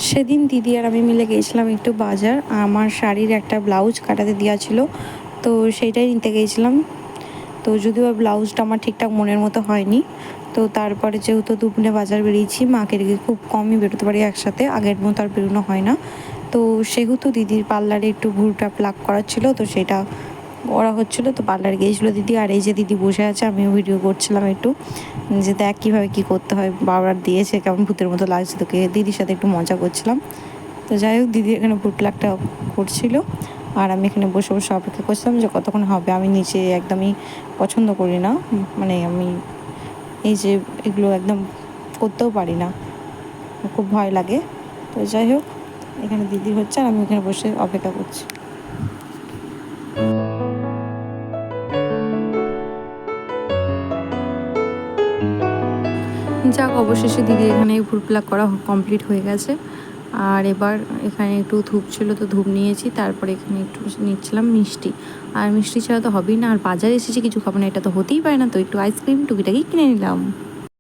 সেদিন দিদি আর আমি মিলে গিয়েছিলাম একটু বাজার, আমার শাড়ির একটা ব্লাউজ কাটাতে দেওয়া ছিল, তো সেইটাই নিতে গিয়েছিলাম। তো যদিও ব্লাউজটা আমার ঠিকঠাক মনের মতো হয়নি, তো তারপরে যেহেতু দুপুরে বাজার বেরিয়েছি, মাকে রেখে খুব কমই বেরোতে পারি একসাথে, আগের মতো আর বেরোনো হয় না। তো সেহেতু দিদির পার্লারে একটু ভুরুটা প্লাক করার ছিল, তো সেটা ওরা হচ্ছিলো, তো পার্লারে গিয়েছিলো দিদি। আর এই যে দিদি বসে আছে, আমিও ভিডিও করছিলাম একটু, যে দেখ কীভাবে কী করতে হয়, বারবার দিয়েছে, কেমন ভূতের মতো লাগছে তোকে, দিদির সাথে একটু মজা করছিলাম। তো যাই হোক, দিদি এখানে ভুট প্লাকটা করছিল, আর আমি এখানে বসে বসে অপেক্ষা করছিলাম যে কতক্ষণ হবে। আমি নিচে একদমই পছন্দ করি না, মানে আমি এই যে এগুলো একদম করতেও পারি না, খুব ভয় লাগে। তো যাই হোক, এখানে দিদি হচ্ছে আর আমি এখানে বসে অপেক্ষা করছি। যাক, অবশেষে দিদি এখানে ভুল প্লাক করা কমপ্লিট হয়ে গেছে। আর এবার এখানে একটু ধূপ ছিল, তো ধূপ নিয়েছি, তারপরে এখানে একটু নিচ্ছিলাম মিষ্টি। আর মিষ্টি ছাড়া তো হবেই না, আর বাজারে এসেছি কিছু খাবো না, এটা তো হতেই পারে না, তো একটু আইসক্রিম টুকিটাকি কিনে নিলাম।